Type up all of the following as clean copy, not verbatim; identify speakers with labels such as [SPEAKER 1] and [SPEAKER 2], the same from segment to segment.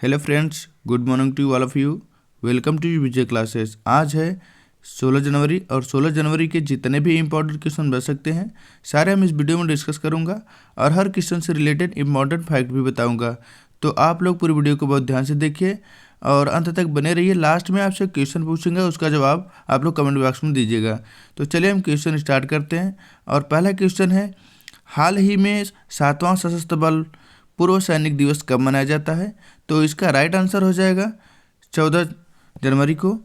[SPEAKER 1] Hello friends, good morning to all of you. Welcome to Vijay classes. आज है 16 जनवरी और 16 जनवरी के जितने भी इम्पोर्टेंट क्वेश्चन बच सकते हैं सारे हम इस वीडियो में डिस्कस करूंगा और हर क्वेश्चन से रिलेटेड इम्पोर्टेंट फैक्ट भी बताऊंगा। तो आप लोग पूरी वीडियो को बहुत ध्यान से देखिए और अंत तक बने रहिए। लास्ट में आपसे क्वेश्चन पूछूंगा, उसका जवाब आप लोग कमेंट बॉक्स में दीजिएगा। तो चलिए हम क्वेश्चन स्टार्ट करते हैं। और पहला क्वेश्चन है, हाल ही में 7वां सशस्त्र बल पूर्व सैनिक दिवस कब मनाया जाता है? तो इसका राइट आंसर हो जाएगा 14 जनवरी को।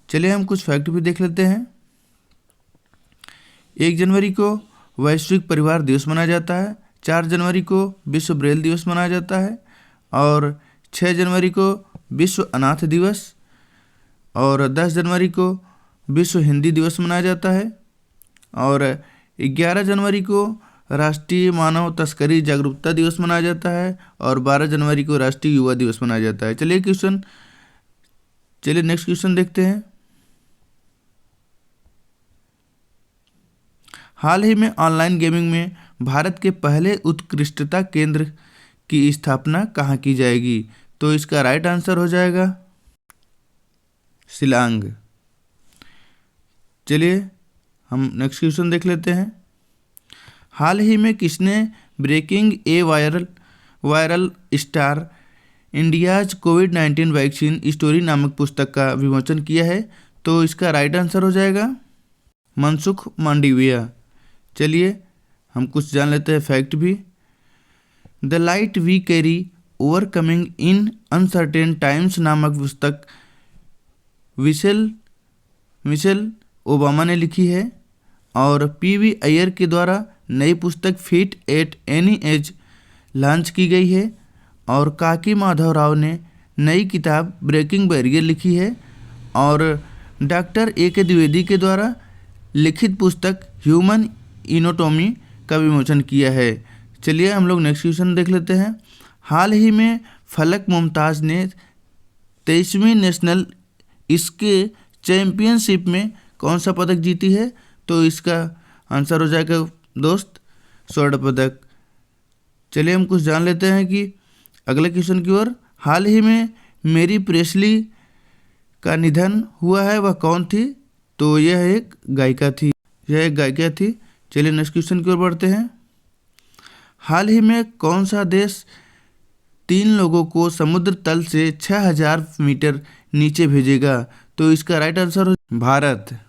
[SPEAKER 1] चलिए हम कुछ फैक्ट भी देख लेते हैं। 1 जनवरी को वैश्विक परिवार दिवस मनाया जाता है। 4 जनवरी को विश्व ब्रेल दिवस मनाया जाता है और 6 जनवरी को विश्व अनाथ दिवस और 10 जनवरी को विश्व हिंदी दिवस मनाया जाता है और 11 जनवरी को राष्ट्रीय मानव तस्करी जागरूकता दिवस मनाया जाता है और 12 जनवरी को राष्ट्रीय युवा दिवस मनाया जाता है। चलिए नेक्स्ट क्वेश्चन देखते हैं। हाल ही में ऑनलाइन गेमिंग में भारत के पहले उत्कृष्टता केंद्र की स्थापना कहाँ की जाएगी? तो इसका राइट आंसर हो जाएगा शिलांग। चलिए हम नेक्स्ट क्वेश्चन देख लेते हैं। हाल ही में किसने ब्रेकिंग ए वायरल स्टार इंडियाज कोविड-19 वैक्सीन स्टोरी नामक पुस्तक का विमोचन किया है? तो इसका राइट आंसर हो जाएगा मनसुख मांडविया। चलिए हम कुछ जान लेते हैं फैक्ट भी। The light we carry overcoming in uncertain times नामक पुस्तक मिशेल ओबामा ने लिखी है और पीवी अय्यर के द्वारा नई पुस्तक fit at any as launch की गई है और काकी माधव राव ने नई किताब ब्रेकिंग बैरियर लिखी है और डॉक्टर ए.के. द्विवेदी के द्वारा लिखित पुस्तक ह्यूमन एनाटॉमी का विमोचन किया है। चलिए हम लोग नेक्स्ट क्वेश्चन देख लेते हैं। हाल ही में फलक मुमताज़ ने 23वीं नेशनल इसके चैंपियनशिप में कौन सा पदक जीती है? तो इसका आंसर हो जाएगा दोस्त स्वर्ण पदक। चलिए हम कुछ जान लेते हैं कि अगले क्वेश्चन की ओर। हाल ही में मेरी प्रेस्ली का निधन हुआ है, वह कौन थी? तो यह एक गायिका थी। चलिए नेक्स्ट क्वेश्चन की ओर बढ़ते हैं। हाल ही में कौन सा देश 3 लोगों को समुद्र तल से 6000 मीटर नीचे भेजेगा? तो इसका राइट आंसर हो भारत।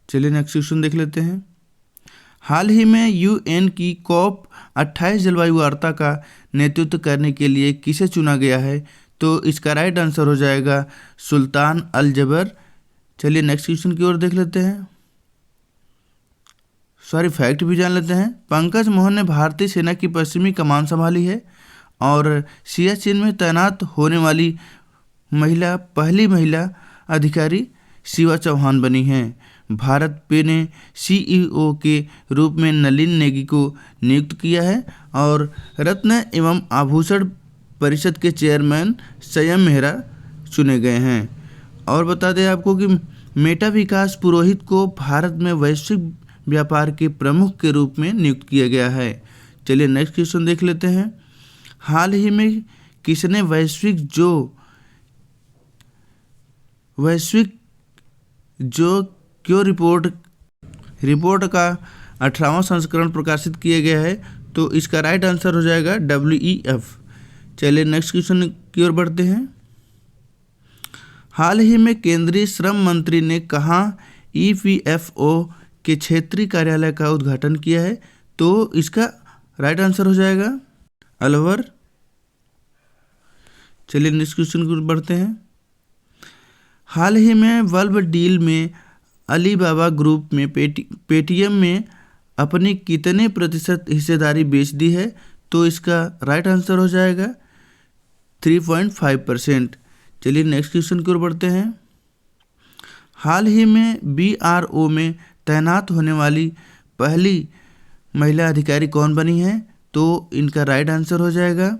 [SPEAKER 1] चलिए नेक्स्ट क्वेश्चन देख लेते हैं। हाल ही में यूएन की COP 28 जलवायु वार्ता का नेतृत्व करने के लिए किसे चुना गया है? तो इसका राइट आंसर हो जाएगा सुल्तान अल जबर। चलिए नेक्स्ट क्वेश्चन की ओर देख लेते हैं। फैक्ट भी जान लेते हैं। पंकज मोहन ने भारतीय सेना की पश्चिमी कमान संभाली है और सियाचिन में तैनात होने वाली पहली महिला अधिकारी शिवा चौहान बनी हैं। भारत पे ने CEO के रूप में नलिन नेगी को नियुक्त किया है और रत्न एवं आभूषण परिषद के चेयरमैन संयम मेहरा चुने गए हैं। और बता दें आपको कि मेटा विकास पुरोहित को भारत में वैश्विक व्यापार के प्रमुख के रूप में नियुक्त किया गया है। चलिए नेक्स्ट क्वेश्चन देख लेते हैं। हाल ही में किसने वैश्विक क्यों रिपोर्ट का 18वां संस्करण प्रकाशित किया गया है? तो इसका राइट आंसर हो जाएगा WEF। चलिए नेक्स्ट क्वेश्चन की ओर बढ़ते हैं। हाल ही में केंद्रीय श्रम मंत्री ने कहाँ EPFO के क्षेत्रीय कार्यालय का उद्घाटन किया है? तो इसका राइट आंसर हो जाएगा अलवर। चलिए नेक्स्ट क्वेश्चन की ओर बढ़ते हैं। हाल ही में बल्ब डील में अलीबाबा ग्रुप में पेटीएम में अपनी कितने प्रतिशत हिस्सेदारी बेच दी है? तो इसका राइट आंसर हो जाएगा 3.5%। चलिए नेक्स्ट क्वेश्चन की ओर बढ़ते हैं। हाल ही में BRO में तैनात होने वाली पहली महिला अधिकारी कौन बनी है? तो इनका राइट आंसर हो जाएगा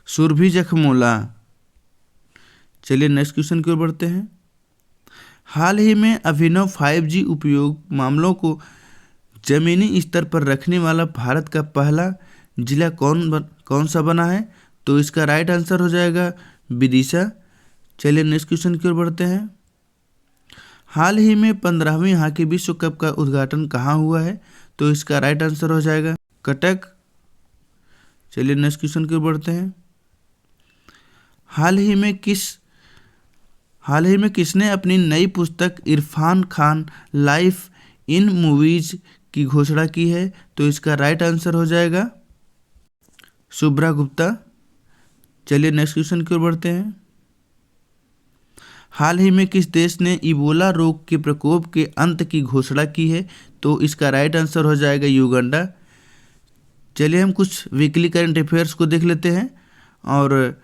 [SPEAKER 1] सुरभि जखमोला। चलिए नेक्स्ट क्वेश्चन की ओर बढ़ते हैं। हाल ही में अभिनव 5G उपयोग मामलों को जमीनी स्तर पर रखने वाला भारत का पहला जिला कौन सा बना है? तो इसका राइट आंसर हो जाएगा विदिशा। चलिए नेक्स्ट क्वेश्चन की ओर बढ़ते हैं। हाल ही में 15वीं हॉकी विश्व कप का उद्घाटन कहाँ हुआ है? तो इसका राइट आंसर हो जाएगा कटक। चलिए नेक्स्ट क्वेश्चन की ओर बढ़ते हैं। हाल ही में किसने अपनी नई पुस्तक Irfan Khan life in movies की घोषणा की है? तो इसका राइट आंसर हो जाएगा शुभ्रा गुप्ता। चलिए नेक्स्ट क्वेश्चन की ओर बढ़ते हैं। हाल ही में किस देश ने इबोला रोग के प्रकोप के अंत की घोषणा की है? तो इसका राइट आंसर हो जाएगा युगांडा। चलिए हम कुछ वीकली करंट अफेयर्स को देख लेते हैं और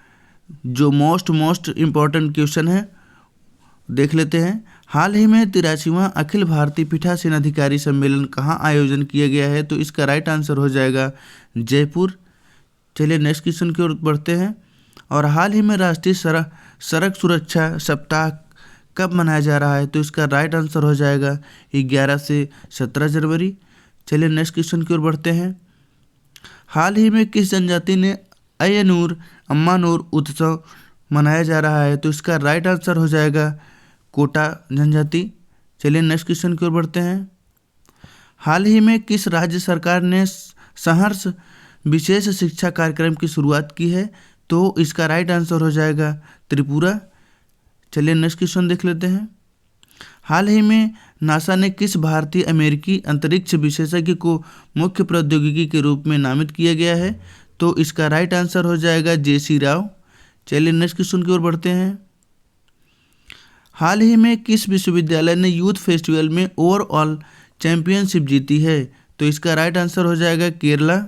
[SPEAKER 1] जो मोस्ट इम्पॉर्टेंट क्वेश्चन है देख लेते हैं। हाल ही में 83वां अखिल भारतीय पीठासीन अधिकारी सम्मेलन कहाँ आयोजन किया गया है? तो इसका राइट आंसर हो जाएगा जयपुर। चलिए नेक्स्ट क्वेश्चन की ओर बढ़ते हैं। और हाल ही में राष्ट्रीय सड़क सुरक्षा सप्ताह कब मनाया जा रहा है? तो इसका राइट आंसर हो जाएगा 11 से 17 जनवरी। चलिए नेक्स्ट क्वेश्चन की ओर बढ़ते हैं। हाल ही में किस जनजाति ने अय्यनूर अम्मानूर उत्सव मनाया जा रहा है? तो इसका राइट आंसर हो जाएगा कोटा जनजाति। चलिए नेक्स्ट क्वेश्चन की ओर बढ़ते हैं। हाल ही में किस राज्य सरकार ने सहर्ष विशेष शिक्षा कार्यक्रम की शुरुआत की है? तो इसका राइट आंसर हो जाएगा त्रिपुरा। चलिए नेक्स्ट क्वेश्चन देख लेते हैं। हाल ही में नासा ने किस भारतीय अमेरिकी अंतरिक्ष विशेषज्ञ को मुख्य प्रौद्योगिकी के रूप में नामित किया गया है? तो इसका राइट आंसर हो जाएगा JC राव। चलिए नेक्स्ट क्वेश्चन की ओर बढ़ते हैं। हाल ही में किस विश्वविद्यालय ने यूथ फेस्टिवल में ओवरऑल चैंपियनशिप जीती है? तो इसका राइट आंसर हो जाएगा केरला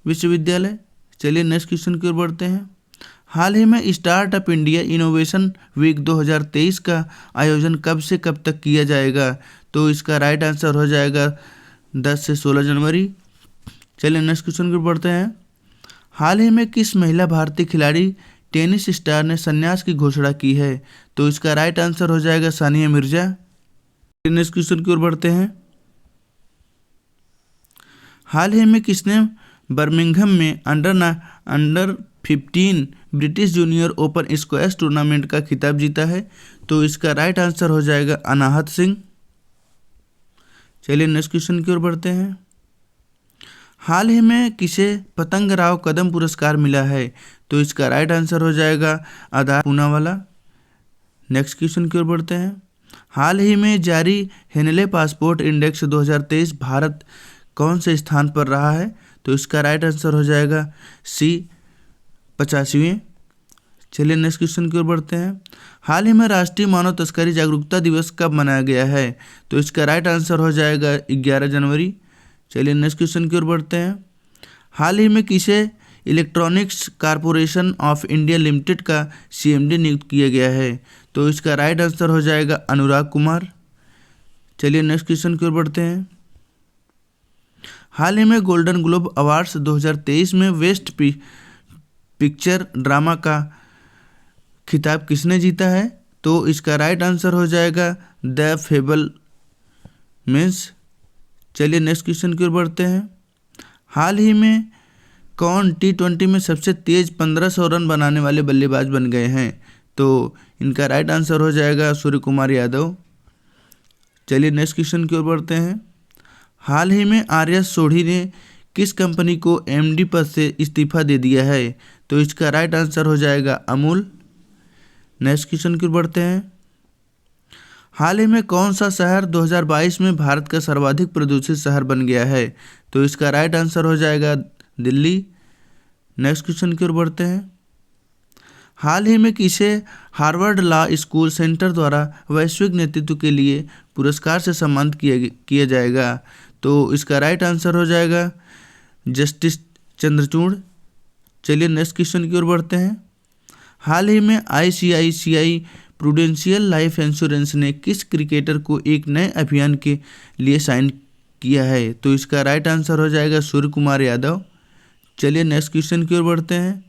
[SPEAKER 1] विश्वविद्यालय। चलिए नेक्स्ट क्वेश्चन की ओर बढ़ते हैं। हाल ही में स्टार्टअप इंडिया इनोवेशन वीक 2023 का आयोजन कब से कब तक किया जाएगा? तो इसका राइट आंसर हो जाएगा 10 से 16 जनवरी। चलिए नेक्स्ट क्वेश्चन की ओर बढ़ते हैं। हाल ही में किस महिला भारतीय खिलाड़ी टेनिस स्टार ने संन्यास की घोषणा की है? तो इसका राइट आंसर हो जाएगा सानिया मिर्जा। नेक्स्ट क्वेश्चन की ओर बढ़ते हैं। हाल ही में किसने बर्मिंघम में under 15 British junior open squash tournament का खिताब जीता है? तो इसका राइट आंसर हो जाएगा अनाहत सिंह। चलिए नेक्स्ट क्वेश्चन की ओर बढ़ते हैं। हाल ही में किसे पतंगराव कदम पुरस्कार मिला है? तो इसका राइट आंसर हो जाएगा आधार पूनावाला। नेक्स्ट क्वेश्चन की ओर बढ़ते हैं। हाल ही में जारी हेनले पासपोर्ट इंडेक्स 2023 भारत कौन से स्थान पर रहा है? तो इसका राइट आंसर हो जाएगा C 85वें। चलिए नेक्स्ट क्वेश्चन की ओर बढ़ते हैं। हाल ही में राष्ट्रीय मानव तस्करी जागरूकता दिवस कब मनाया गया है? तो इसका राइट आंसर हो जाएगा 11 जनवरी। चलिए नेक्स्ट क्वेश्चन की ओर बढ़ते हैं। हाल ही में किसे electronics corporation of India limited का CMD नियुक्त किया गया है? तो इसका राइट आंसर हो जाएगा अनुराग कुमार। चलिए नेक्स्ट क्वेश्चन की ओर बढ़ते हैं। हाल ही में गोल्डन ग्लोब अवार्ड्स 2023 में बेस्ट पिक्चर ड्रामा का खिताब किसने जीता है? तो इसका राइट आंसर हो जाएगा द फैबलमैन्स। चलिए नेक्स्ट क्वेश्चन की ओर बढ़ते हैं। हाल ही में कौन T20 में सबसे तेज 1500 रन बनाने वाले बल्लेबाज बन गए हैं? तो इनका राइट आंसर हो जाएगा सूर्य कुमार यादव। चलिए नेक्स्ट क्वेश्चन की ओर बढ़ते हैं। हाल ही में आर्या सोढ़ी ने किस कंपनी को MD पद से इस्तीफा दे दिया है? तो इसका राइट आंसर हो जाएगा अमूल। नेक्स्ट क्वेश्चन की ओर बढ़ते हैं। हाल ही में कौन सा शहर 2022 में भारत का सर्वाधिक प्रदूषित शहर बन गया है? तो इसका राइट आंसर हो जाएगा दिल्ली। नेक्स्ट क्वेश्चन की ओर बढ़ते हैं। हाल ही में किसे हार्वर्ड लॉ स्कूल सेंटर द्वारा वैश्विक नेतृत्व के लिए पुरस्कार से सम्मानित किया जाएगा? तो इसका राइट आंसर हो जाएगा जस्टिस चंद्रचूड़। चलिए नेक्स्ट क्वेश्चन की ओर बढ़ते हैं। हाल ही में ICICI प्रूडेंशियल लाइफ इंश्योरेंस ने किस क्रिकेटर को एक नए अभियान के लिए साइन किया है? तो इसका राइट आंसर हो जाएगा सूर्य कुमार यादव। चलिए नेक्स्ट क्वेश्चन की ओर बढ़ते हैं।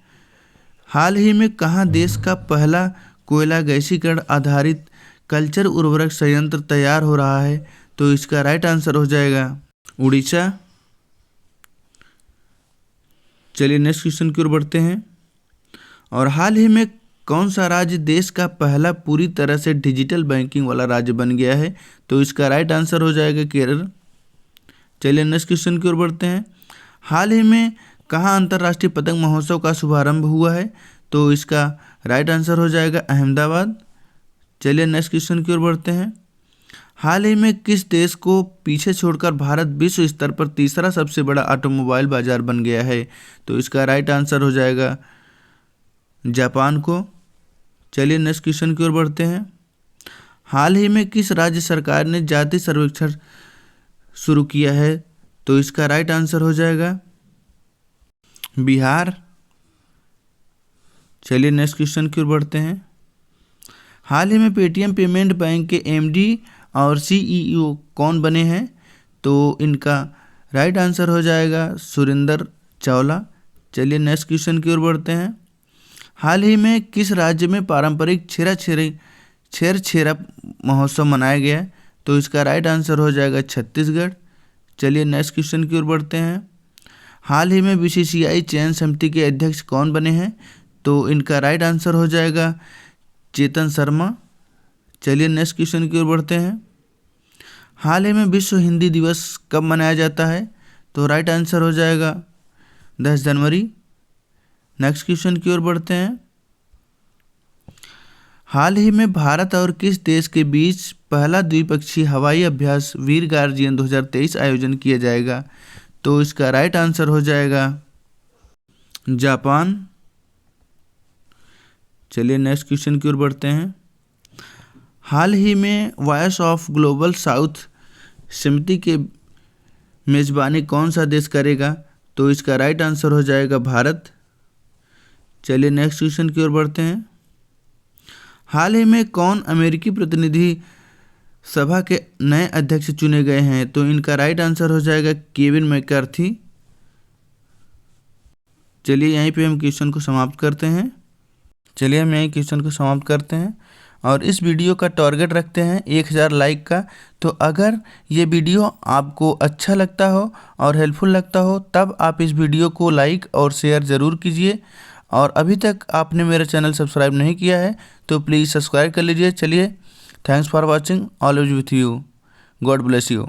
[SPEAKER 1] हाल ही में कहाँ देश का पहला कोयला गैसीकरण आधारित कल्चर उर्वरक संयंत्र तैयार हो रहा है? तो इसका राइट आंसर हो जाएगा उड़ीसा। चलिए नेक्स्ट क्वेश्चन की ओर बढ़ते हैं। और हाल ही में कौन सा राज्य देश का पहला पूरी तरह से डिजिटल बैंकिंग वाला राज्य बन गया है? तो इसका राइट आंसर हो जाएगा केरल। चलिए नेक्स्ट क्वेश्चन की ओर बढ़ते हैं। हाल ही में कहाँ अंतर्राष्ट्रीय पतंग महोत्सव का शुभारंभ हुआ है? तो इसका राइट आंसर हो जाएगा अहमदाबाद। चलिए नेक्स्ट क्वेश्चन की ओर बढ़ते हैं। हाल ही में किस देश को पीछे छोड़कर भारत विश्व स्तर पर तीसरा सबसे बड़ा ऑटोमोबाइल बाजार बन गया है? तो इसका राइट आंसर हो जाएगा जापान को। चलिए नेक्स्ट क्वेश्चन की ओर बढ़ते हैं। हाल ही में किस राज्य सरकार ने जाति सर्वेक्षण शुरू किया है? तो इसका राइट आंसर हो जाएगा बिहार। चलिए नेक्स्ट क्वेश्चन की ओर बढ़ते हैं। हाल ही में पेटीएम पेमेंट बैंक के एमडी और सीईओ कौन बने हैं? तो इनका राइट आंसर हो जाएगा सुरेंद्र चावला। चलिए नेक्स्ट क्वेश्चन की ओर बढ़ते हैं। हाल ही में किस राज्य में पारंपरिक छेरछेरा महोत्सव मनाया गया है? तो इसका राइट आंसर हो जाएगा छत्तीसगढ़। चलिए नेक्स्ट क्वेश्चन की ओर बढ़ते हैं। हाल ही में बीसीसीआई चयन समिति के अध्यक्ष कौन बने हैं? तो इनका राइट आंसर हो जाएगा चेतन शर्मा। चलिए नेक्स्ट क्वेश्चन की ओर बढ़ते हैं। हाल ही में विश्व हिंदी दिवस कब मनाया जाता है? तो राइट आंसर हो जाएगा 10 जनवरी। नेक्स्ट क्वेश्चन की ओर बढ़ते हैं। हाल ही में भारत और किस देश के बीच पहला द्विपक्षीय हवाई अभ्यास वीर गार्जियन 2023 आयोजन किया जाएगा? तो इसका राइट आंसर हो जाएगा जापान। चलिए नेक्स्ट क्वेश्चन की ओर बढ़ते हैं। हाल ही में वॉइस ऑफ ग्लोबल साउथ समिति के मेज़बानी कौन सा देश करेगा? तो इसका राइट आंसर हो जाएगा भारत। चलिए नेक्स्ट क्वेश्चन की ओर बढ़ते हैं। हाल ही में कौन अमेरिकी प्रतिनिधि सभा के नए अध्यक्ष चुने गए हैं? तो इनका राइट आंसर हो जाएगा केविन मैकार्थी। चलिए यहीं पे हम क्वेश्चन को समाप्त करते हैं। और इस वीडियो का टारगेट रखते हैं 1000 लाइक का। तो अगर ये वीडियो आपको अच्छा लगता हो और हेल्पफुल लगता हो तब आप इस वीडियो को लाइक और शेयर ज़रूर कीजिए। और अभी तक आपने मेरा चैनल सब्सक्राइब नहीं किया है तो प्लीज़ सब्सक्राइब कर लीजिए। चलिए, thanks for watching, always with you, God bless you.